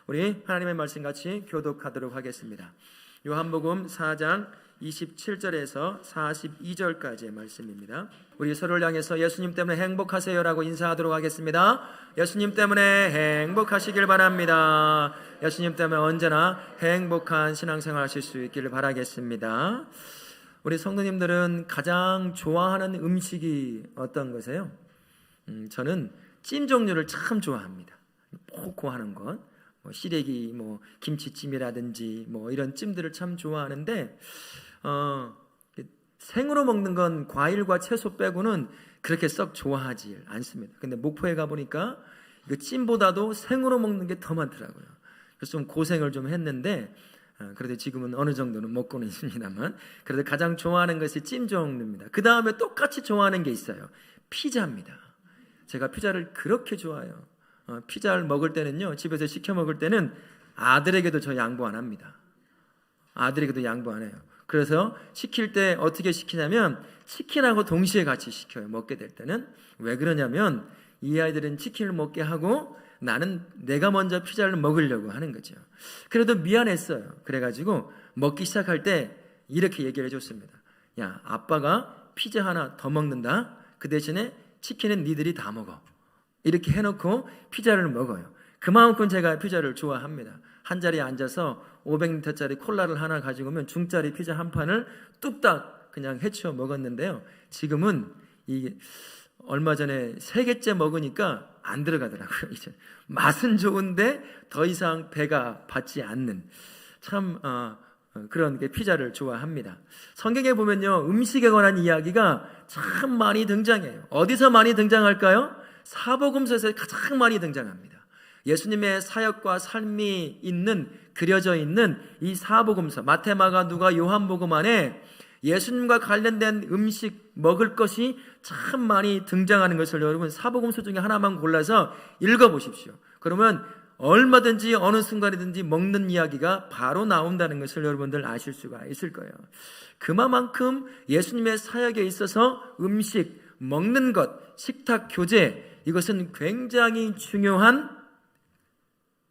우리 하나님의 말씀 같이 교독하도록 하겠습니다. 요한복음 4장 27절에서 42절까지의 말씀입니다. 우리 서로를 향해서 예수님 때문에 행복하세요라고 인사하도록 하겠습니다. 예수님 때문에 행복하시길 바랍니다. 예수님 때문에 언제나 행복한 신앙생활 하실 수 있기를 바라겠습니다. 우리 성도님들은 가장 좋아하는 음식이 어떤 거세요? 저는 찜 종류를 참 좋아합니다. 고 하는 것, 시래기, 김치찜이라든지 이런 찜들을 참 좋아하는데 생으로 먹는 건 과일과 채소 빼고는 그렇게 썩 좋아하지 않습니다. 근데 목포에 가보니까 이거 찜보다도 생으로 먹는 게 더 많더라고요. 그래서 좀 고생을 좀 했는데 그래도 지금은 어느 정도는 먹고는 있습니다만, 그래도 가장 좋아하는 것이 찜 종류입니다. 그 다음에 똑같이 좋아하는 게 있어요. 피자입니다. 제가 피자를 그렇게 좋아해요. 피자를 먹을 때는요, 집에서 시켜 먹을 때는 아들에게도 저 양보 안 합니다. 아들에게도 양보 안 해요. 그래서 시킬 때 어떻게 시키냐면 치킨하고 동시에 같이 시켜요. 먹게 될 때는. 왜 그러냐면 이 아이들은 치킨을 먹게 하고 나는 내가 먼저 피자를 먹으려고 하는 거죠. 그래도 미안했어요. 그래가지고 먹기 시작할 때 이렇게 얘기를 해줬습니다. 야, 아빠가 피자 하나 더 먹는다. 그 대신에 치킨은 니들이 다 먹어. 이렇게 해놓고 피자를 먹어요. 그만큼 제가 피자를 좋아합니다. 한 자리에 앉아서 500리터짜리 콜라를 하나 가지고 오면 중짜리 피자 한 판을 뚝딱 그냥 해치워 먹었는데요. 지금은 얼마 전에 3개째 먹으니까 안 들어가더라고요. 이제 맛은 좋은데 더 이상 배가 받지 않는 참 그런 피자를 좋아합니다. 성경에 보면요, 음식에 관한 이야기가 참 많이 등장해요. 어디서 많이 등장할까요? 사복음서에서 가장 많이 등장합니다. 예수님의 사역과 삶이 그려져 있는 이 사복음서, 마태, 마가, 누가, 요한복음 안에 예수님과 관련된 음식, 먹을 것이 참 많이 등장하는 것을 여러분 사복음서 중에 하나만 골라서 읽어보십시오. 그러면 얼마든지 어느 순간이든지 먹는 이야기가 바로 나온다는 것을 여러분들 아실 수가 있을 거예요. 그만큼 예수님의 사역에 있어서 음식, 먹는 것, 식탁 교제, 이것은 굉장히 중요한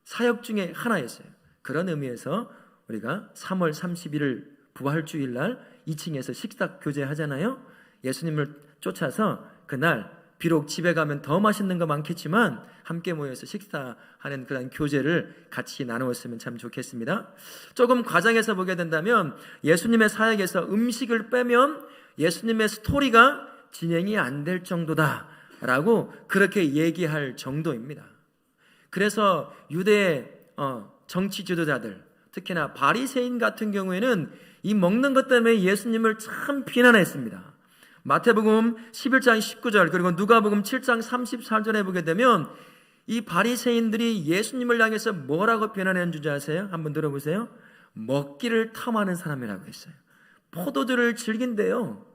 사역 중에 하나였어요. 그런 의미에서 우리가 3월 31일 부활주일날 2층에서 식탁 교제 하잖아요. 예수님을 쫓아서 그날 비록 집에 가면 더 맛있는 거 많겠지만 함께 모여서 식사하는 그런 교제를 같이 나누었으면 참 좋겠습니다. 조금 과장해서 보게 된다면 예수님의 사역에서 음식을 빼면 예수님의 스토리가 진행이 안 될 정도다 라고 그렇게 얘기할 정도입니다. 그래서 유대 정치 지도자들, 특히나 바리새인 같은 경우에는 이 먹는 것 때문에 예수님을 참 비난했습니다. 마태복음 11장 19절 그리고 누가복음 7장 34절에 보게 되면 이 바리새인들이 예수님을 향해서 뭐라고 비난했는 줄 아세요? 한번 들어보세요. 먹기를 탐하는 사람이라고 했어요. 포도주를 즐긴대요.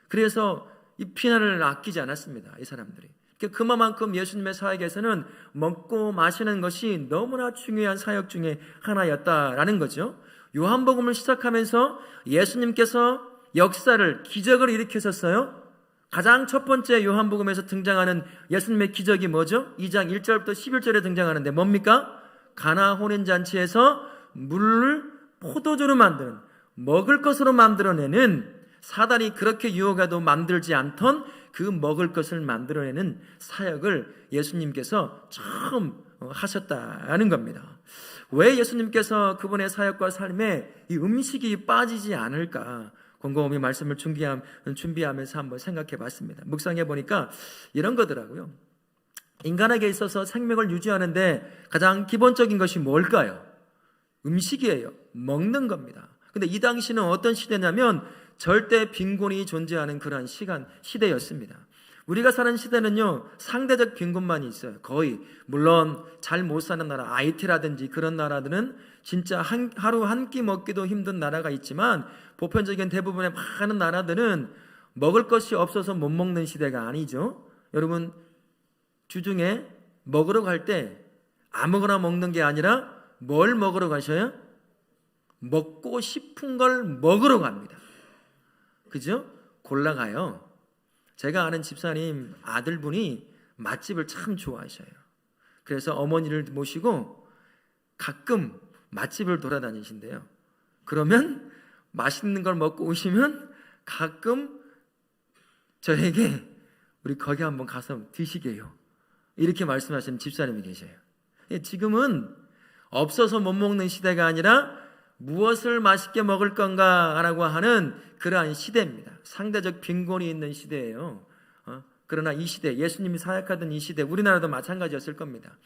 그래서 이 비난을 아끼지 않았습니다. 이 사람들이. 그만큼 예수님의 사역에서는 먹고 마시는 것이 너무나 중요한 사역 중에 하나였다라는 거죠. 요한복음을 시작하면서 예수님께서 역사를, 기적을 일으키셨어요. 가장 첫 번째 요한복음에서 등장하는 예수님의 기적이 뭐죠? 2장 1절부터 11절에 등장하는데 뭡니까? 가나 혼인잔치에서 물을 포도주로 만드는, 먹을 것으로 만들어내는, 사단이 그렇게 유혹해도 만들지 않던 그 먹을 것을 만들어내는 사역을 예수님께서 처음 하셨다는 겁니다. 왜 예수님께서 그분의 사역과 삶에 이 음식이 빠지지 않을까 곰곰이 말씀을 준비하면서 한번 생각해 봤습니다. 묵상해 보니까 이런 거더라고요. 인간에게 있어서 생명을 유지하는데 가장 기본적인 것이 뭘까요? 음식이에요. 먹는 겁니다. 근데 이 당시는 어떤 시대냐면 절대 빈곤이 존재하는 그러한 시대였습니다. 우리가 사는 시대는요, 상대적 빈곤만이 있어요. 거의. 물론 잘 못 사는 나라, IT라든지 그런 나라들은 진짜 하루 한 끼 먹기도 힘든 나라가 있지만 보편적인 대부분의 많은 나라들은 먹을 것이 없어서 못 먹는 시대가 아니죠. 여러분, 주중에 먹으러 갈 때 아무거나 먹는 게 아니라 뭘 먹으러 가셔요? 먹고 싶은 걸 먹으러 갑니다. 그죠? 골라가요. 제가 아는 집사님 아들분이 맛집을 참 좋아하셔요. 그래서 어머니를 모시고 가끔 맛집을 돌아다니신대요. 그러면 맛있는 걸 먹고 오시면 가끔 저에게 우리 거기 한번 가서 드시게요, 이렇게 말씀하시는 집사님이 계셔요. 지금은 없어서 못 먹는 시대가 아니라 무엇을 맛있게 먹을 건가라고 하는 그러한 시대입니다. 상대적 빈곤이 있는 시대예요. 그러나 이 시대, 예수님이 사역하던 이 시대, 우리나라도 마찬가지였을 겁니다.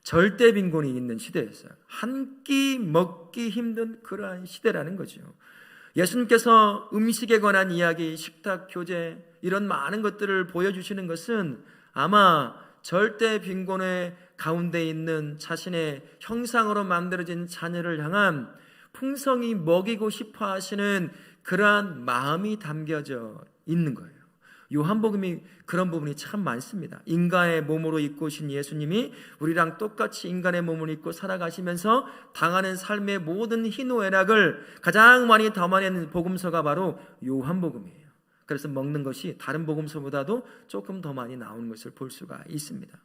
절대 빈곤이 있는 시대였어요. 한 끼 먹기 힘든 그러한 시대라는 거죠. 예수님께서 음식에 관한 이야기, 식탁 교제, 이런 많은 것들을 보여주시는 것은 아마 절대 빈곤의 가운데 있는 자신의 형상으로 만들어진 자녀를 향한 풍성히 먹이고 싶어 하시는 그러한 마음이 담겨져 있는 거예요. 요한복음이 그런 부분이 참 많습니다. 인간의 몸으로 입고 오신 예수님이 우리랑 똑같이 인간의 몸을 입고 살아가시면서 당하는 삶의 모든 희노애락을 가장 많이 담아낸 복음서가 바로 요한복음이에요. 그래서 먹는 것이 다른 복음서보다도 조금 더 많이 나오는 것을 볼 수가 있습니다.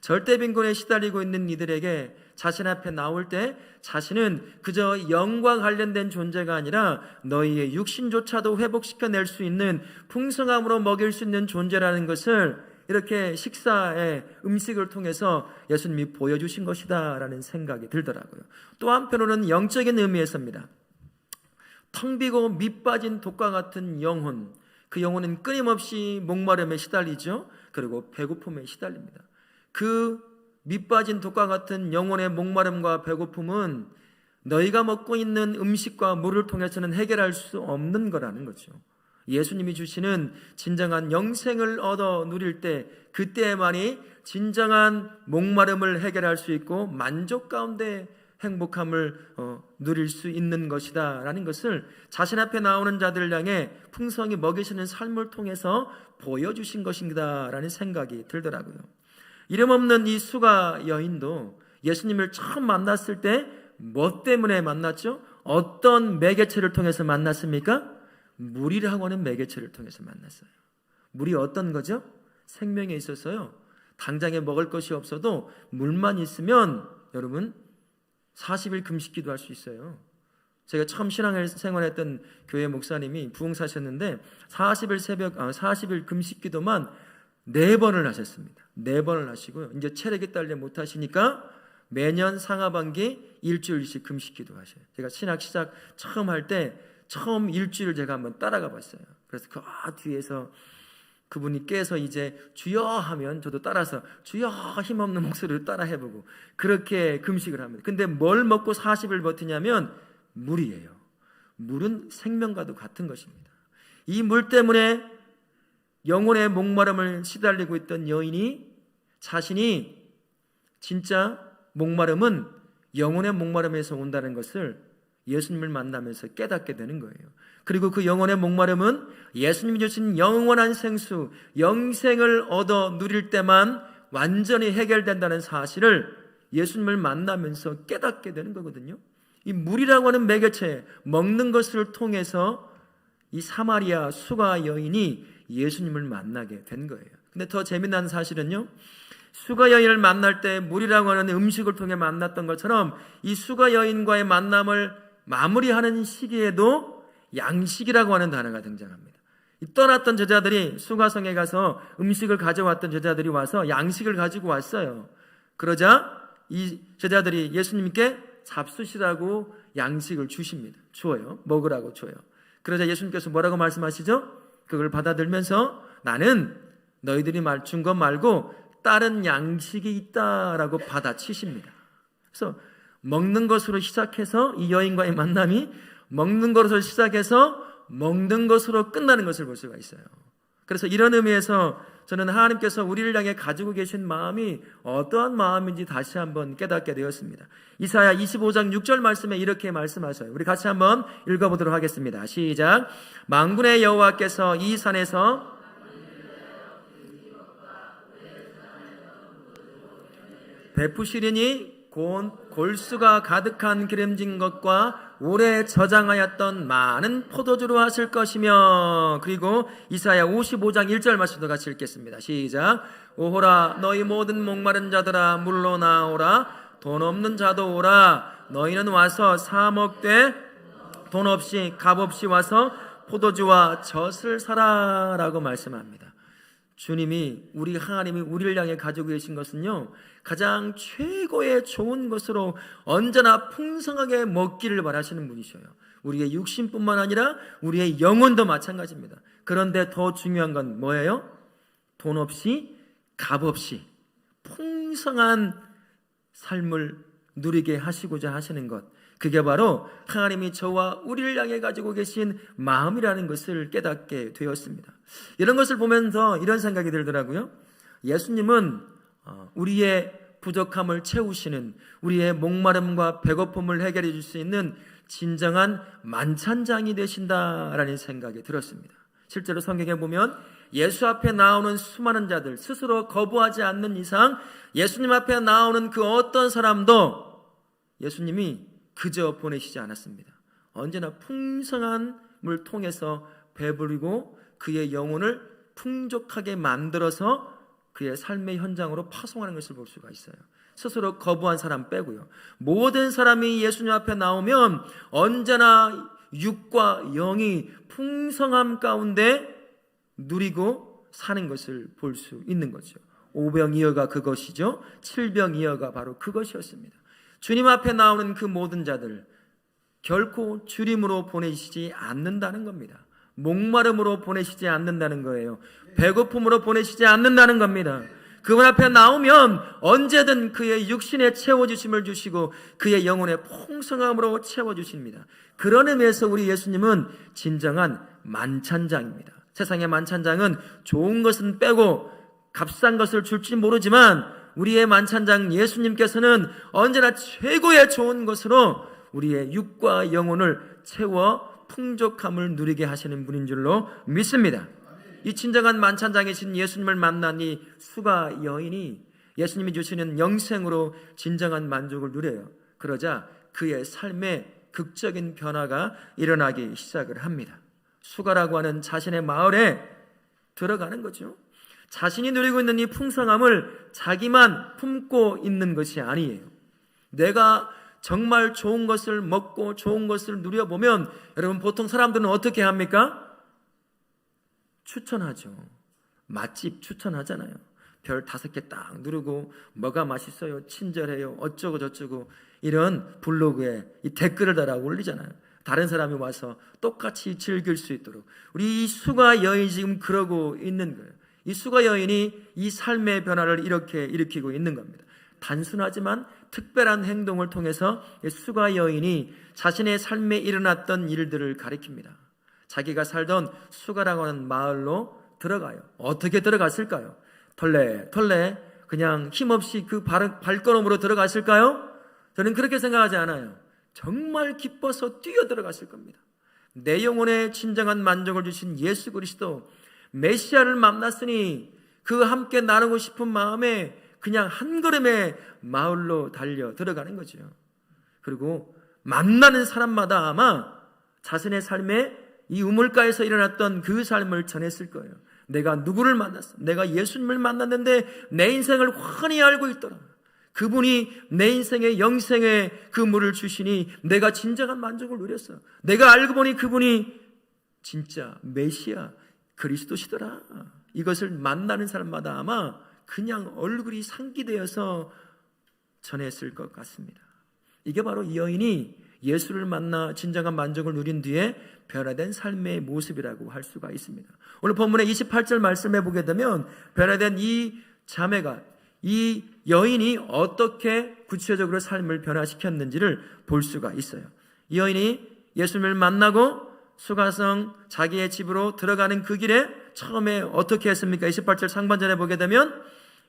절대 빈곤에 시달리고 있는 이들에게 자신 앞에 나올 때 자신은 그저 영과 관련된 존재가 아니라 너희의 육신조차도 회복시켜낼 수 있는 풍성함으로 먹일 수 있는 존재라는 것을 이렇게 식사의 음식을 통해서 예수님이 보여주신 것이다 라는 생각이 들더라고요. 또 한편으로는 영적인 의미에서입니다. 텅 비고 밑 빠진 독과 같은 영혼, 그 영혼은 끊임없이 목마름에 시달리죠. 그리고 배고픔에 시달립니다. 그 밑빠진 독과 같은 영혼의 목마름과 배고픔은 너희가 먹고 있는 음식과 물을 통해서는 해결할 수 없는 거라는 거죠. 예수님이 주시는 진정한 영생을 얻어 누릴 때, 그때만이 진정한 목마름을 해결할 수 있고 만족 가운데 행복함을 누릴 수 있는 것이다 라는 것을 자신 앞에 나오는 자들을 향해 풍성히 먹이시는 삶을 통해서 보여주신 것입니다 라는 생각이 들더라고요. 이름 없는 이 수가 여인도 예수님을 처음 만났을 때 뭐 때문에 만났죠? 어떤 매개체를 통해서 만났습니까? 물이라고 하는 매개체를 통해서 만났어요. 물이 어떤 거죠? 생명에 있어서요, 당장에 먹을 것이 없어도 물만 있으면 여러분 40일 금식 기도할 수 있어요. 제가 처음 신앙생활했던 교회 목사님이 부흥사셨는데 40일 금식 기도만 4번을 하셨습니다. 4번을 하시고요, 이제 체력이 딸려 못 하시니까 매년 상하반기 일주일씩 금식 기도하셔요. 제가 신학 시작 처음 할 때 처음 일주일 제가 한번 따라가 봤어요. 그래서 그 뒤에서 그분이 깨서 이제 주여 하면 저도 따라서 주여 힘없는 목소리로 따라 해보고 그렇게 금식을 합니다. 근데 뭘 먹고 40일 버티냐면 물이에요. 물은 생명과도 같은 것입니다. 이 물 때문에 영혼의 목마름을 시달리고 있던 여인이 자신이 진짜 목마름은 영혼의 목마름에서 온다는 것을 예수님을 만나면서 깨닫게 되는 거예요. 그리고 그 영혼의 목마름은 예수님이 주신 영원한 생수, 영생을 얻어 누릴 때만 완전히 해결된다는 사실을 예수님을 만나면서 깨닫게 되는 거거든요. 이 물이라고 하는 매개체, 먹는 것을 통해서 이 사마리아 수가 여인이 예수님을 만나게 된 거예요. 근데 더 재미난 사실은요, 수가 여인을 만날 때 물이라고 하는 음식을 통해 만났던 것처럼 이 수가 여인과의 만남을 마무리하는 시기에도 양식이라고 하는 단어가 등장합니다. 떠났던 제자들이 수가성에 가서 음식을 가져왔던 제자들이 와서 양식을 가지고 왔어요. 그러자 이 제자들이 예수님께 잡수시라고 양식을 주어요. 먹으라고 줘요. 그러자 예수님께서 뭐라고 말씀하시죠? 그걸 받아들면서 나는 너희들이 준 것 말고 다른 양식이 있다라고 받아치십니다. 그래서 먹는 것으로 시작해서 이 여인과의 만남이 먹는 것으로 시작해서 먹는 것으로 끝나는 것을 볼 수가 있어요. 그래서 이런 의미에서 저는 하나님께서 우리를 향해 가지고 계신 마음이 어떠한 마음인지 다시 한번 깨닫게 되었습니다. 이사야 25장 6절 말씀에 이렇게 말씀하셔요. 우리 같이 한번 읽어보도록 하겠습니다. 시작. 만군의 여호와께서 이 산에서 베푸시리니 골수가 가득한 기름진 것과 오래 저장하였던 많은 포도주로 하실 것이며, 그리고 이사야 55장 1절 말씀도 같이 읽겠습니다. 시작. 오호라 너희 모든 목마른 자들아 물로 나오라. 돈 없는 자도 오라. 너희는 와서 사 먹되 돈 없이 값 없이 와서 포도주와 젖을 사라 라고 말씀합니다. 주님이, 우리 하나님이 우리를 향해 가지고 계신 것은요, 가장 최고의 좋은 것으로 언제나 풍성하게 먹기를 바라시는 분이셔요. 우리의 육신뿐만 아니라 우리의 영혼도 마찬가지입니다. 그런데 더 중요한 건 뭐예요? 돈 없이 값 없이 풍성한 삶을 누리게 하시고자 하시는 것, 그게 바로 하나님이 저와 우리를 향해 가지고 계신 마음이라는 것을 깨닫게 되었습니다. 이런 것을 보면서 이런 생각이 들더라고요. 예수님은 우리의 부족함을 채우시는, 우리의 목마름과 배고픔을 해결해 줄 수 있는 진정한 만찬장이 되신다라는 생각이 들었습니다. 실제로 성경에 보면 예수 앞에 나오는 수많은 자들, 스스로 거부하지 않는 이상 예수님 앞에 나오는 그 어떤 사람도 예수님이 그저 보내시지 않았습니다. 언제나 풍성함을 통해서 배부리고 그의 영혼을 풍족하게 만들어서 그의 삶의 현장으로 파송하는 것을 볼 수가 있어요. 스스로 거부한 사람 빼고요. 모든 사람이 예수님 앞에 나오면 언제나 육과 영이 풍성함 가운데 누리고 사는 것을 볼 수 있는 거죠. 오병이어가 그것이죠. 칠병이어가 바로 그것이었습니다. 주님 앞에 나오는 그 모든 자들 결코 주림으로 보내시지 않는다는 겁니다. 목마름으로 보내시지 않는다는 거예요. 배고픔으로 보내시지 않는다는 겁니다. 그분 앞에 나오면 언제든 그의 육신에 채워주심을 주시고 그의 영혼의 풍성함으로 채워주십니다. 그런 의미에서 우리 예수님은 진정한 만찬장입니다. 세상의 만찬장은 좋은 것은 빼고 값싼 것을 줄지 모르지만 우리의 만찬장 예수님께서는 언제나 최고의 좋은 것으로 우리의 육과 영혼을 채워 풍족함을 누리게 하시는 분인 줄로 믿습니다. 이 진정한 만찬장이신 예수님을 만난 이 수가 여인이 예수님이 주시는 영생으로 진정한 만족을 누려요. 그러자 그의 삶에 극적인 변화가 일어나기 시작을 합니다. 수가라고 하는 자신의 마을에 들어가는 거죠. 자신이 누리고 있는 이 풍성함을 자기만 품고 있는 것이 아니에요. 내가 정말 좋은 것을 먹고 좋은 것을 누려보면 여러분 보통 사람들은 어떻게 합니까? 추천하죠. 맛집 추천하잖아요. 별 5개 딱 누르고 뭐가 맛있어요, 친절해요, 어쩌고 저쩌고 이런 블로그에 이 댓글을 달아 올리잖아요. 다른 사람이 와서 똑같이 즐길 수 있도록. 우리 이 수가 여인이 지금 그러고 있는 거예요. 이 수가 여인이 이 삶의 변화를 이렇게 일으키고 있는 겁니다. 단순하지만 특별한 행동을 통해서 이 수가 여인이 자신의 삶에 일어났던 일들을 가리킵니다. 자기가 살던 수가라고 하는 마을로 들어가요. 어떻게 들어갔을까요? 털레 그냥 힘없이 그 발걸음으로 들어갔을까요? 저는 그렇게 생각하지 않아요. 정말 기뻐서 뛰어 들어갔을 겁니다. 내 영혼에 진정한 만족을 주신 예수 그리스도 메시아를 만났으니 그 함께 나누고 싶은 마음에 그냥 한 걸음에 마을로 달려 들어가는 거죠. 그리고 만나는 사람마다 아마 자신의 삶에 이 우물가에서 일어났던 그 삶을 전했을 거예요. 내가 누구를 만났어? 내가 예수님을 만났는데 내 인생을 훤히 알고 있더라. 그분이 내 인생의 영생의 그 물을 주시니 내가 진정한 만족을 누렸어. 내가 알고 보니 그분이 진짜 메시아 그리스도시더라. 이것을 만나는 사람마다 아마 그냥 얼굴이 상기되어서 전했을 것 같습니다. 이게 바로 이 여인이 예수를 만나 진정한 만족을 누린 뒤에 변화된 삶의 모습이라고 할 수가 있습니다. 오늘 본문의 28절 말씀해 보게 되면 변화된 이 자매가, 이 여인이 어떻게 구체적으로 삶을 변화시켰는지를 볼 수가 있어요. 이 여인이 예수님을 만나고 수가성 자기의 집으로 들어가는 그 길에 처음에 어떻게 했습니까? 28절 상반절에 보게 되면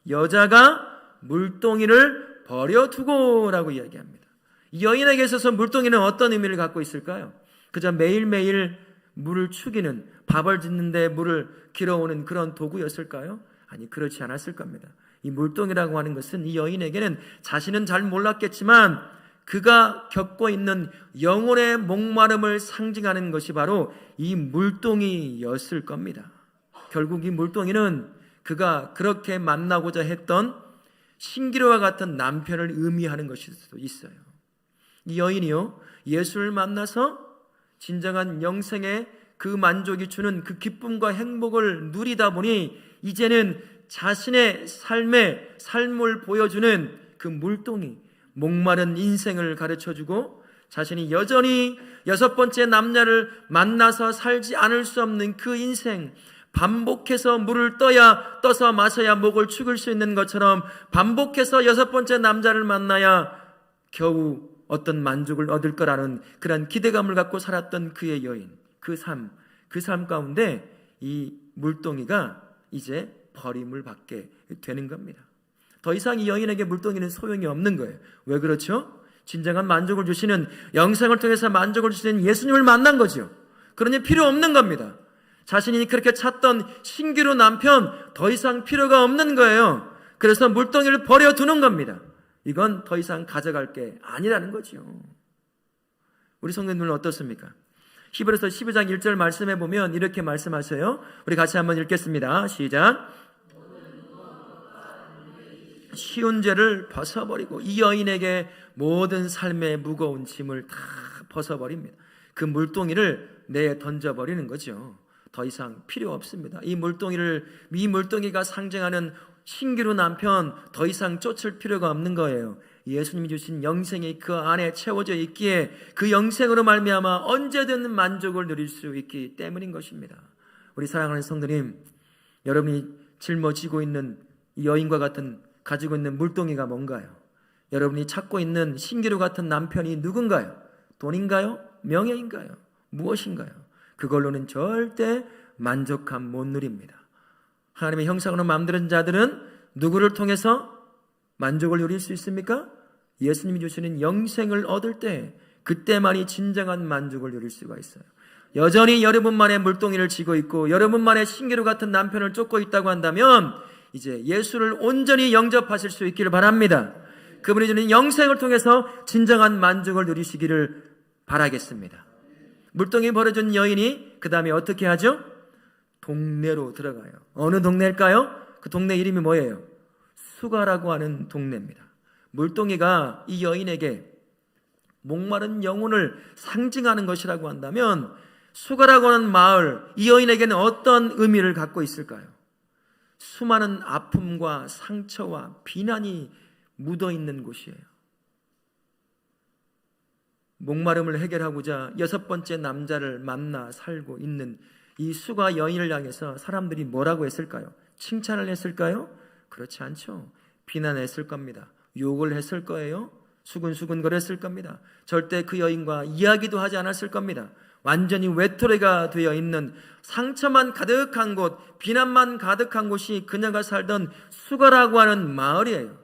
여자가 물동이를 버려두고 라고 이야기합니다. 이 여인에게 있어서 물동이는 어떤 의미를 갖고 있을까요? 그저 매일매일 물을 축이는, 밥을 짓는데 물을 길어오는 그런 도구였을까요? 아니, 그렇지 않았을 겁니다. 이 물동이라고 하는 것은 이 여인에게는 자신은 잘 몰랐겠지만 그가 겪고 있는 영혼의 목마름을 상징하는 것이 바로 이 물동이였을 겁니다. 결국 이 물동이는 그가 그렇게 만나고자 했던 신기루와 같은 남편을 의미하는 것일 수도 있어요. 이 여인이요, 예수를 만나서 진정한 영생의 그 만족이 주는 그 기쁨과 행복을 누리다 보니 이제는 자신의 삶을 보여주는 그 물동이 목마른 인생을 가르쳐주고, 자신이 여전히 6번째 남자를 만나서 살지 않을 수 없는 그 인생, 반복해서 물을 떠서 마셔야 목을 축을 수 있는 것처럼 반복해서 6번째 남자를 만나야 겨우 어떤 만족을 얻을 거라는 그런 기대감을 갖고 살았던 그의 여인, 그 삶 가운데 이 물동이가 이제 버림을 받게 되는 겁니다. 더 이상 이 여인에게 물동이는 소용이 없는 거예요. 왜 그렇죠? 진정한 만족을 주시는, 영생을 통해서 만족을 주시는 예수님을 만난 거죠. 그러니 필요 없는 겁니다. 자신이 그렇게 찾던 신기루 남편 더 이상 필요가 없는 거예요. 그래서 물동이를 버려두는 겁니다. 이건 더 이상 가져갈 게 아니라는 거죠. 우리 성도님들은 어떻습니까? 히브리서 12장 1절 말씀해 보면 이렇게 말씀하셔요. 우리 같이 한번 읽겠습니다. 시작. 쉬운 죄를 벗어버리고 이 여인에게 모든 삶의 무거운 짐을 다 벗어버립니다. 그 물동이를 내에 던져버리는 거죠. 더 이상 필요 없습니다. 이 물동이가 상징하는 신기루 남편 더 이상 쫓을 필요가 없는 거예요. 예수님이 주신 영생이 그 안에 채워져 있기에 그 영생으로 말미암아 언제든 만족을 누릴 수 있기 때문인 것입니다. 우리 사랑하는 성도님, 여러분이 짊어지고 있는 이 여인과 같은 가지고 있는 물동이가 뭔가요? 여러분이 찾고 있는 신기루 같은 남편이 누군가요? 돈인가요? 명예인가요? 무엇인가요? 그걸로는 절대 만족함 못 누립니다. 하나님의 형상으로 만든 자들은 누구를 통해서 만족을 누릴 수 있습니까? 예수님이 주시는 영생을 얻을 때, 그때만이 진정한 만족을 누릴 수가 있어요. 여전히 여러분만의 물동이를 쥐고 있고 여러분만의 신기루 같은 남편을 쫓고 있다고 한다면 이제 예수를 온전히 영접하실 수 있기를 바랍니다. 그분이 주는 영생을 통해서 진정한 만족을 누리시기를 바라겠습니다. 물동이 버려준 여인이 그 다음에 어떻게 하죠? 동네로 들어가요. 어느 동네일까요? 그 동네 이름이 뭐예요? 수가라고 하는 동네입니다. 물동이가 이 여인에게 목마른 영혼을 상징하는 것이라고 한다면 수가라고 하는 마을, 이 여인에게는 어떤 의미를 갖고 있을까요? 수많은 아픔과 상처와 비난이 묻어있는 곳이에요. 목마름을 해결하고자 6번째 남자를 만나 살고 있는 이 수가 여인을 향해서 사람들이 뭐라고 했을까요? 칭찬을 했을까요? 그렇지 않죠. 비난했을 겁니다. 욕을 했을 거예요. 수근수근 거렸을 겁니다. 절대 그 여인과 이야기도 하지 않았을 겁니다. 완전히 외톨이가 되어 있는, 상처만 가득한 곳, 비난만 가득한 곳이 그녀가 살던 수가라고 하는 마을이에요.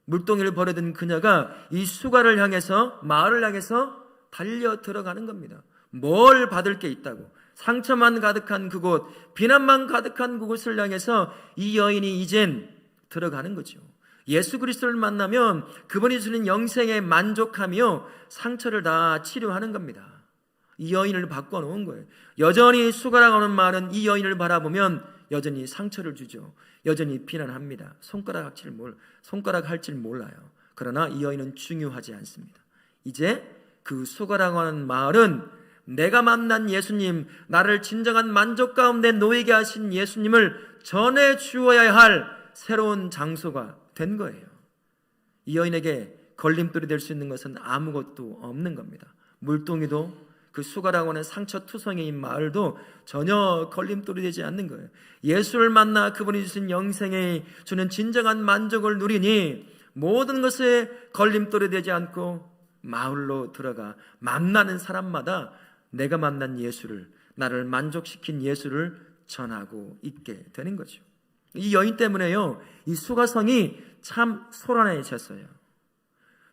물동이를 버려둔 그녀가 이 수가를 향해서, 마을을 향해서 달려 들어가는 겁니다. 뭘 받을 게 있다고. 상처만 가득한 그곳, 비난만 가득한 그곳을 향해서 이 여인이 이젠 들어가는 거죠. 예수 그리스도를 만나면 그분이 주는 영생에 만족하며 상처를 다 치료하는 겁니다. 이 여인을 바꿔놓은 거예요. 여전히 수가라고 하는 말은 이 여인을 바라보면 여전히 상처를 주죠. 여전히 비난합니다. 손가락 할 줄 몰라요. 그러나 이 여인은 중요하지 않습니다. 이제 그 수가라고 하는 말은 내가 만난 예수님, 나를 진정한 만족 가운데 놓이게 하신 예수님을 전해 주어야 할 새로운 장소가 된 거예요. 이 여인에게 걸림돌이 될 수 있는 것은 아무것도 없는 겁니다. 물동이도 그 수가라고 하는 상처투성이인 마을도 전혀 걸림돌이 되지 않는 거예요. 예수를 만나 그분이 주신 영생에 주는 진정한 만족을 누리니 모든 것에 걸림돌이 되지 않고 마을로 들어가 만나는 사람마다 내가 만난 예수를, 나를 만족시킨 예수를 전하고 있게 되는 거죠. 이 여인 때문에요, 이 수가성이 참 소란해졌어요.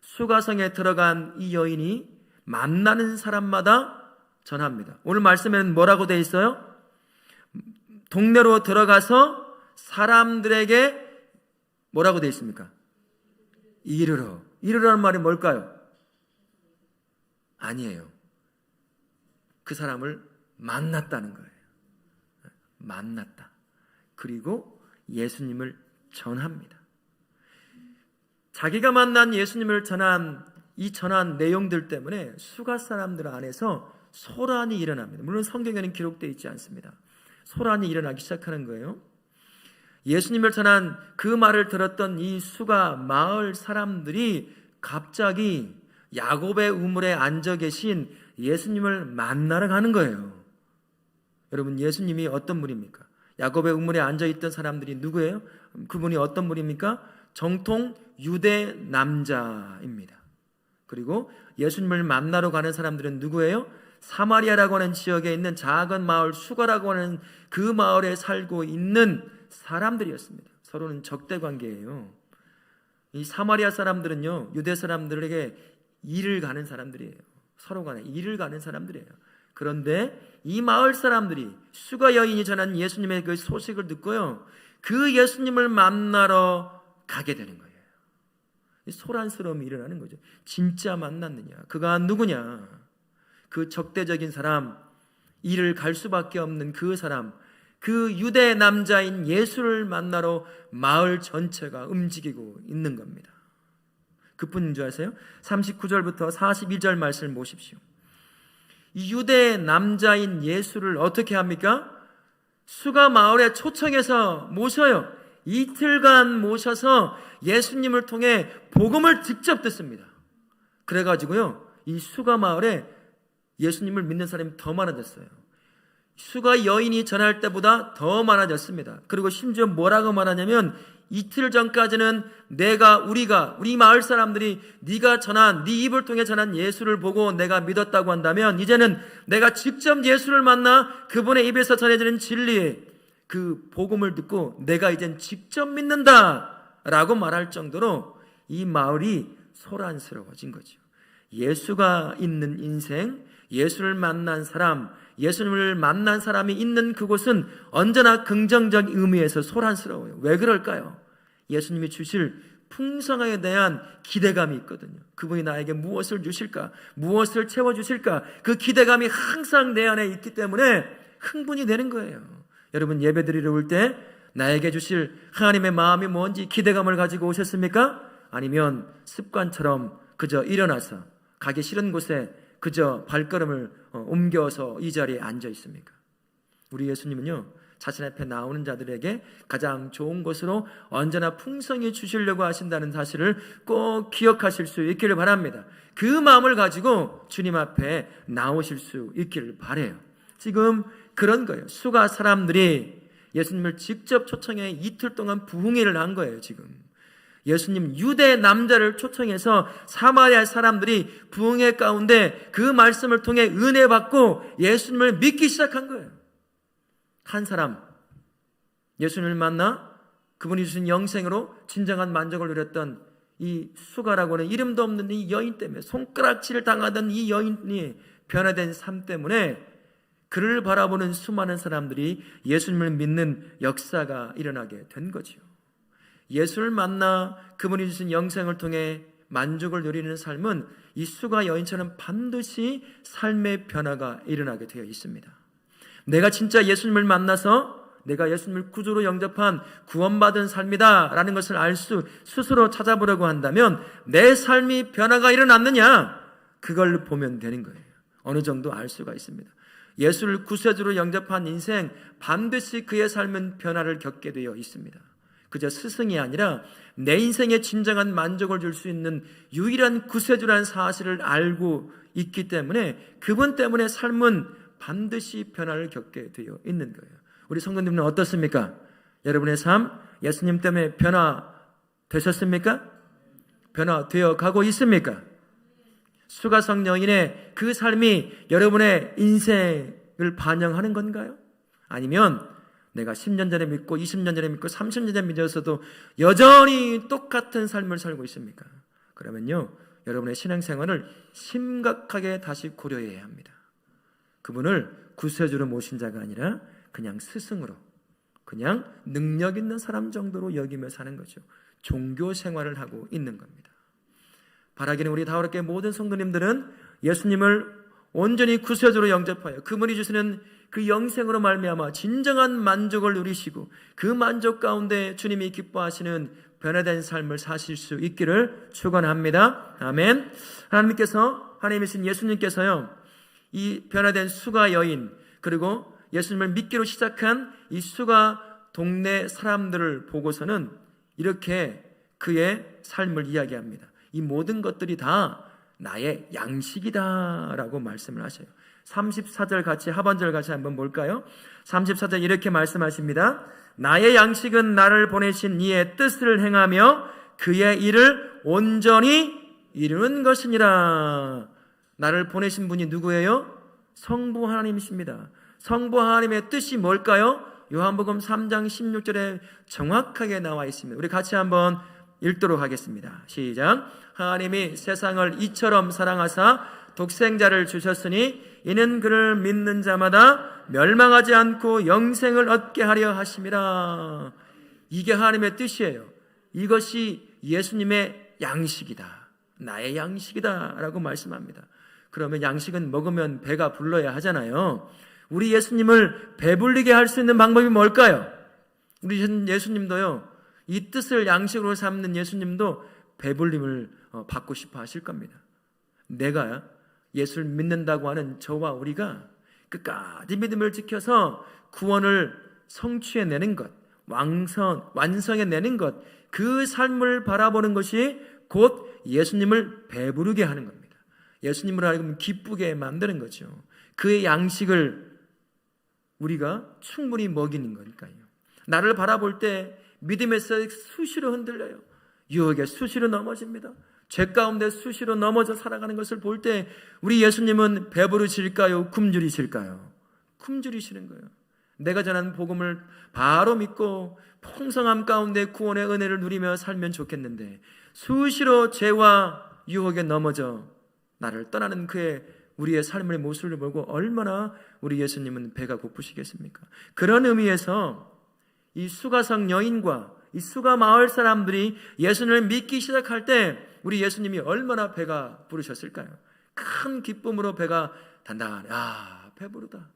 수가성에 들어간 이 여인이 만나는 사람마다 전합니다. 오늘 말씀에는 뭐라고 되어 있어요? 동네로 들어가서 사람들에게 뭐라고 되어 있습니까? 이르러라는 말이 뭘까요? 아니에요. 그 사람을 만났다는 거예요. 만났다. 그리고 예수님을 전합니다. 자기가 만난 예수님을 전한 내용들 때문에 수가 사람들 안에서 소란이 일어납니다. 물론 성경에는 기록되어 있지 않습니다. 소란이 일어나기 시작하는 거예요. 예수님을 전한 그 말을 들었던 이 수가 마을 사람들이 갑자기 야곱의 우물에 앉아 계신 예수님을 만나러 가는 거예요. 여러분, 예수님이 어떤 분입니까? 야곱의 우물에 앉아있던 사람들이 누구예요? 그분이 어떤 분입니까? 정통 유대 남자입니다. 그리고 예수님을 만나러 가는 사람들은 누구예요? 사마리아라고 하는 지역에 있는 작은 마을 수가라고 하는 그 마을에 살고 있는 사람들이었습니다. 서로는 적대 관계예요. 이 사마리아 사람들은요, 유대 사람들에게 일을 가는 사람들이에요. 서로 간에 일을 가는 사람들이에요. 그런데 이 마을 사람들이 수가 여인이 전한 예수님의 그 소식을 듣고요, 그 예수님을 만나러 가게 되는 거예요. 소란스러움이 일어나는 거죠. 진짜 만났느냐? 그가 누구냐? 그 적대적인 사람, 일을 갈 수밖에 없는 그 사람, 그 유대 남자인 예수를 만나러 마을 전체가 움직이고 있는 겁니다. 그뿐인 줄 아세요? 39절부터 42절 말씀을 보십시오. 이 유대 남자인 예수를 어떻게 합니까? 수가 마을에 초청해서 모셔요. 이틀간 모셔서 예수님을 통해 복음을 직접 듣습니다. 그래가지고요, 이 수가 마을에 예수님을 믿는 사람이 더 많아졌어요. 수가 여인이 전할 때보다 더 많아졌습니다. 그리고 심지어 뭐라고 말하냐면, 이틀 전까지는 우리 마을 사람들이 네가 전한, 네 입을 통해 전한 예수를 보고 내가 믿었다고 한다면, 이제는 내가 직접 예수를 만나 그분의 입에서 전해지는 진리의 그 복음을 듣고 내가 이젠 직접 믿는다 라고 말할 정도로 이 마을이 소란스러워진 거죠. 예수가 있는 인생, 예수를 만난 사람, 예수님을 만난 사람이 있는 그곳은 언제나 긍정적 의미에서 소란스러워요. 왜 그럴까요? 예수님이 주실 풍성함에 대한 기대감이 있거든요. 그분이 나에게 무엇을 주실까? 무엇을 채워주실까? 그 기대감이 항상 내 안에 있기 때문에 흥분이 되는 거예요. 여러분, 예배 드리러 올 때 나에게 주실 하나님의 마음이 뭔지 기대감을 가지고 오셨습니까? 아니면 습관처럼 그저 일어나서 가기 싫은 곳에 그저 발걸음을 옮겨서 이 자리에 앉아 있습니까? 우리 예수님은요, 자신 앞에 나오는 자들에게 가장 좋은 것으로 언제나 풍성히 주시려고 하신다는 사실을 꼭 기억하실 수 있기를 바랍니다. 그 마음을 가지고 주님 앞에 나오실 수 있기를 바라요. 지금 그런 거예요. 수가 사람들이 예수님을 직접 초청해 이틀 동안 부흥회를 한 거예요. 지금 예수님 유대 남자를 초청해서 사마리아 사람들이 부흥회 가운데 그 말씀을 통해 은혜 받고 예수님을 믿기 시작한 거예요. 한 사람, 예수님을 만나 그분이 주신 영생으로 진정한 만족을 누렸던 이 수가라고 하는 이름도 없는 이 여인 때문에, 손가락질을 당하던 이 여인이 변화된 삶 때문에 그를 바라보는 수많은 사람들이 예수님을 믿는 역사가 일어나게 된 거죠. 예수를 만나 그분이 주신 영생을 통해 만족을 누리는 삶은 이 수가 여인처럼 반드시 삶의 변화가 일어나게 되어 있습니다. 내가 진짜 예수님을 만나서 내가 예수님을 구주로 영접한 구원받은 삶이다 라는 것을 스스로 찾아보려고 한다면 내 삶이 변화가 일어났느냐, 그걸 보면 되는 거예요. 어느 정도 알 수가 있습니다. 예수를 구세주로 영접한 인생, 반드시 그의 삶은 변화를 겪게 되어 있습니다. 그저 스승이 아니라 내 인생에 진정한 만족을 줄 수 있는 유일한 구세주라는 사실을 알고 있기 때문에 그분 때문에 삶은 반드시 변화를 겪게 되어 있는 거예요. 우리 성도님은 어떻습니까? 여러분의 삶, 예수님 때문에 변화되셨습니까? 변화되어 가고 있습니까? 수가성 여인의 그 삶이 여러분의 인생을 반영하는 건가요? 아니면 내가 10년 전에 믿고 20년 전에 믿고 30년 전에 믿었어도 여전히 똑같은 삶을 살고 있습니까? 그러면요, 여러분의 신앙생활을 심각하게 다시 고려해야 합니다. 그분을 구세주로 모신 자가 아니라 그냥 스승으로, 그냥 능력 있는 사람 정도로 여기며 사는 거죠. 종교 생활을 하고 있는 겁니다. 바라기는 우리 다우르교회 모든 성도님들은 예수님을 온전히 구세주로 영접하여 그분이 주시는 그 영생으로 말미암아 진정한 만족을 누리시고 그 만족 가운데 주님이 기뻐하시는 변화된 삶을 사실 수 있기를 축원합니다. 아멘. 하나님이 신 예수님께서요, 이 변화된 수가 여인, 그리고 예수님을 믿기로 시작한 이 수가 동네 사람들을 보고서는 이렇게 그의 삶을 이야기합니다. 이 모든 것들이 다 나의 양식이다 라고 말씀을 하셔요. 34절 같이, 하반절 같이 한번 볼까요? 34절 이렇게 말씀하십니다. 나의 양식은 나를 보내신 이의 뜻을 행하며 그의 일을 온전히 이루는 것이니라. 나를 보내신 분이 누구예요? 성부 하나님이십니다. 성부 하나님의 뜻이 뭘까요? 요한복음 3장 16절에 정확하게 나와 있습니다. 우리 같이 한번 읽도록 하겠습니다. 시작. 하나님이 세상을 이처럼 사랑하사 독생자를 주셨으니 이는 그를 믿는 자마다 멸망하지 않고 영생을 얻게 하려 하심이라. 이게 하나님의 뜻이에요. 이것이 예수님의 양식이다, 나의 양식이다 라고 말씀합니다. 그러면 양식은 먹으면 배가 불러야 하잖아요. 우리 예수님을 배불리게 할 수 있는 방법이 뭘까요? 우리 예수님도요, 이 뜻을 양식으로 삼는 예수님도 배불림을 받고 싶어 하실 겁니다. 내가 예수를 믿는다고 하는 저와 우리가 끝까지 믿음을 지켜서 구원을 성취해내는 것, 완성해내는 것, 그 삶을 바라보는 것이 곧 예수님을 배부르게 하는 겁니다. 예수님을 하여금 기쁘게 만드는 거죠. 그의 양식을 우리가 충분히 먹이는 거니까요. 나를 바라볼 때 믿음에서 수시로 흔들려요. 유혹에 수시로 넘어집니다. 죄 가운데 수시로 넘어져 살아가는 것을 볼 때 우리 예수님은 배부르실까요? 굶주리실까요? 굶주리시는 거예요. 내가 전한 복음을 바로 믿고 풍성함 가운데 구원의 은혜를 누리며 살면 좋겠는데 수시로 죄와 유혹에 넘어져 나를 떠나는 우리의 삶의 모습을 보고 얼마나 우리 예수님은 배가 고프시겠습니까? 그런 의미에서 이 수가성 여인과 이 수가 마을 사람들이 예수님을 믿기 시작할 때 우리 예수님이 얼마나 배가 부르셨을까요? 큰 기쁨으로 배가 단단해. 배부르다.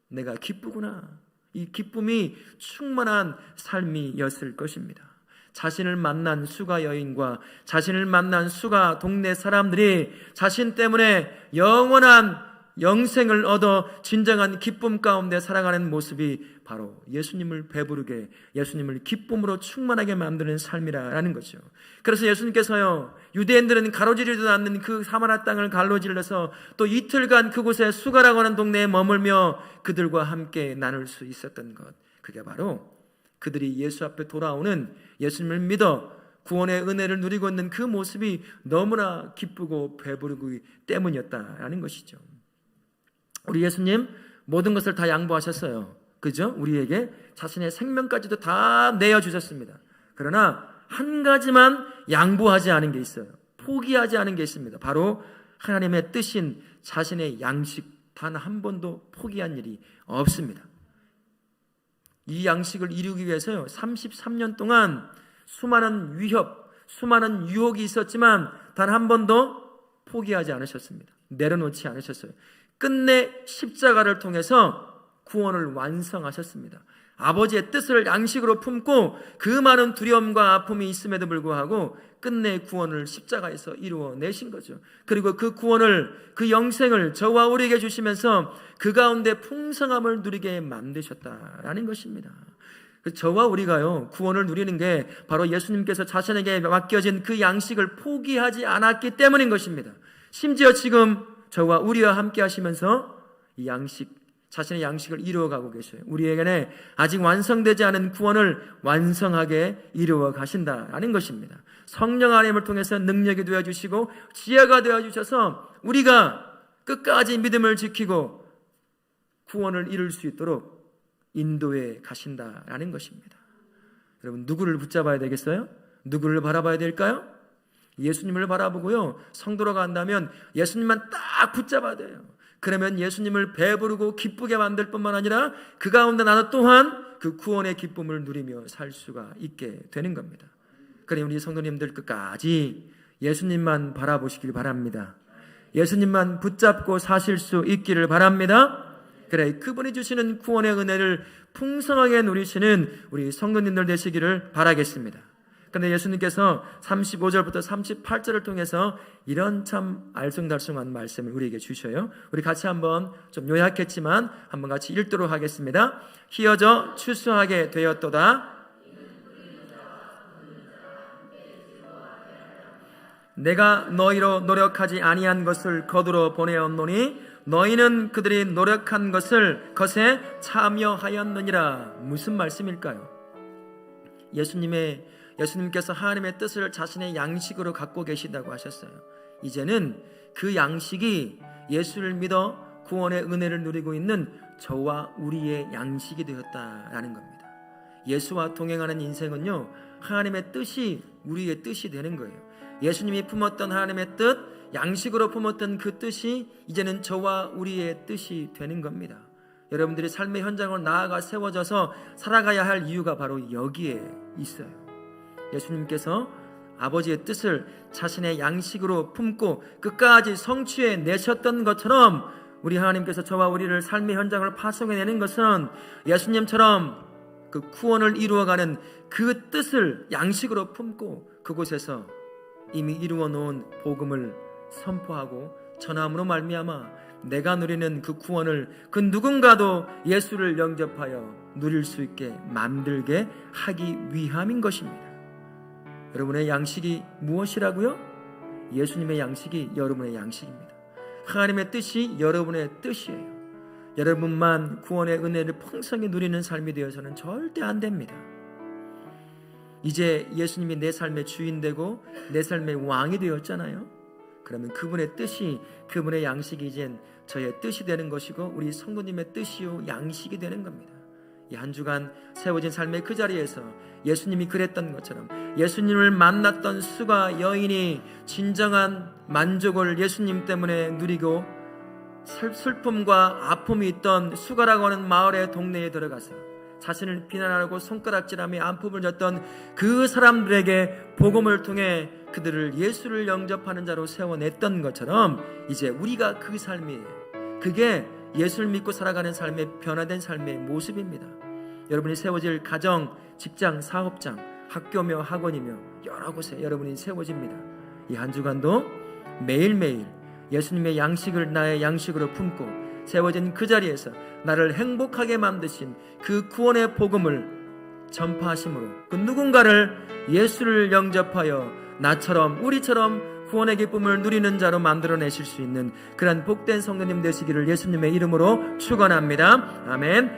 내가 기쁘구나. 이 기쁨이 충만한 삶이었을 것입니다. 자신을 만난 수가 여인과 자신을 만난 수가 동네 사람들이 자신 때문에 영원한 영생을 얻어 진정한 기쁨 가운데 살아가는 모습이 바로 예수님을 배부르게, 예수님을 기쁨으로 충만하게 만드는 삶이라는 거죠. 그래서 예수님께서요, 유대인들은 가로지르지도 않는 그 사마리아 땅을 가로질러서 또 이틀간 그곳에 수가라고 하는 동네에 머물며 그들과 함께 나눌 수 있었던 것, 그게 바로 그들이 예수 앞에 돌아오는, 예수님을 믿어 구원의 은혜를 누리고 있는 그 모습이 너무나 기쁘고 배부르기 때문이었다라는 것이죠. 우리 예수님 모든 것을 다 양보하셨어요. 그죠? 우리에게 자신의 생명까지도 다 내어주셨습니다. 그러나 한 가지만 양보하지 않은 게 있어요. 포기하지 않은 게 있습니다. 바로 하나님의 뜻인 자신의 양식 단 한 번도 포기한 일이 없습니다. 이 양식을 이루기 위해서요, 33년 동안 수많은 위협, 수많은 유혹이 있었지만 단 한 번도 포기하지 않으셨습니다. 내려놓지 않으셨어요. 끝내 십자가를 통해서 구원을 완성하셨습니다. 아버지의 뜻을 양식으로 품고 그 많은 두려움과 아픔이 있음에도 불구하고 끝내 구원을 십자가에서 이루어내신 거죠. 그리고 그 구원을, 그 영생을 저와 우리에게 주시면서 그 가운데 풍성함을 누리게 만드셨다라는 것입니다. 저와 우리가요, 구원을 누리는 게 바로 예수님께서 자신에게 맡겨진 그 양식을 포기하지 않았기 때문인 것입니다. 심지어 지금 저와 우리와 함께 하시면서 이 양식, 자신의 양식을 이루어가고 계셔요. 우리에게는 아직 완성되지 않은 구원을 완성하게 이루어 가신다라는 것입니다. 성령 하나님을 통해서 능력이 되어주시고 지혜가 되어주셔서 우리가 끝까지 믿음을 지키고 구원을 이룰 수 있도록 인도해 가신다라는 것입니다. 여러분, 누구를 붙잡아야 되겠어요? 누구를 바라봐야 될까요? 예수님을 바라보고요, 성도로 간다면 예수님만 딱 붙잡아야 돼요. 그러면 예수님을 배부르고 기쁘게 만들 뿐만 아니라 그 가운데 나도 또한 그 구원의 기쁨을 누리며 살 수가 있게 되는 겁니다. 그러니 우리 성도님들 끝까지 예수님만 바라보시길 바랍니다. 예수님만 붙잡고 사실 수 있기를 바랍니다. 그래, 그분이 주시는 구원의 은혜를 풍성하게 누리시는 우리 성도님들 되시기를 바라겠습니다. 그런데 예수님께서 35절부터 38절을 통해서 이런 참 알쏭달쏭한 말씀을 우리에게 주셔요. 우리 같이 한번 좀 요약했지만 한번 같이 읽도록 하겠습니다. 희어져 추수하게 되었도다. 내가 너희로 노력하지 아니한 것을 거두러 보내었노니 너희는 그들이 노력한 것을 것에 참여하였느니라. 무슨 말씀일까요? 예수님께서 하나님의 뜻을 자신의 양식으로 갖고 계신다고 하셨어요. 이제는 그 양식이 예수를 믿어 구원의 은혜를 누리고 있는 저와 우리의 양식이 되었다라는 겁니다. 예수와 동행하는 인생은요, 하나님의 뜻이 우리의 뜻이 되는 거예요. 예수님이 품었던 하나님의 뜻, 양식으로 품었던 그 뜻이 이제는 저와 우리의 뜻이 되는 겁니다. 여러분들이 삶의 현장으로 나아가 세워져서 살아가야 할 이유가 바로 여기에 있어요. 예수님께서 아버지의 뜻을 자신의 양식으로 품고 끝까지 성취해 내셨던 것처럼 우리 하나님께서 저와 우리를 삶의 현장을 파송해내는 것은 예수님처럼 그 구원을 이루어가는 그 뜻을 양식으로 품고 그곳에서 이미 이루어 놓은 복음을 선포하고 전함으로 말미암아 내가 누리는 그 구원을 그 누군가도 예수를 영접하여 누릴 수 있게 만들게 하기 위함인 것입니다. 여러분의 양식이 무엇이라고요? 예수님의 양식이 여러분의 양식입니다. 하나님의 뜻이 여러분의 뜻이에요. 여러분만 구원의 은혜를 풍성히 누리는 삶이 되어서는 절대 안 됩니다. 이제 예수님이 내 삶의 주인 되고 내 삶의 왕이 되었잖아요. 그러면 그분의 뜻이, 그분의 양식이 이젠 저의 뜻이 되는 것이고 우리 성도님의 뜻이요 양식이 되는 겁니다. 이 한 주간 세워진 삶의 그 자리에서 예수님이 그랬던 것처럼 예수님을 만났던 수가 여인이 진정한 만족을 예수님 때문에 누리고 슬픔과 아픔이 있던 수가라고 하는 마을의 동네에 들어가서 자신을 비난하고 손가락질하며 안품을 졌던 그 사람들에게 복음을 통해 그들을 예수를 영접하는 자로 세워냈던 것처럼 이제 우리가 그 삶이에요. 그게 예수를 믿고 살아가는 삶의 변화된 삶의 모습입니다. 여러분이 세워질 가정, 직장, 사업장, 학교며 학원이며 여러 곳에 여러분이 세워집니다. 이 한 주간도 매일매일 예수님의 양식을 나의 양식으로 품고 세워진 그 자리에서 나를 행복하게 만드신 그 구원의 복음을 전파하심으로 그 누군가를 예수를 영접하여 나처럼 우리처럼 구원의 기쁨을 누리는 자로 만들어내실 수 있는 그런 복된 성도님 되시기를 예수님의 이름으로 축원합니다. 아멘.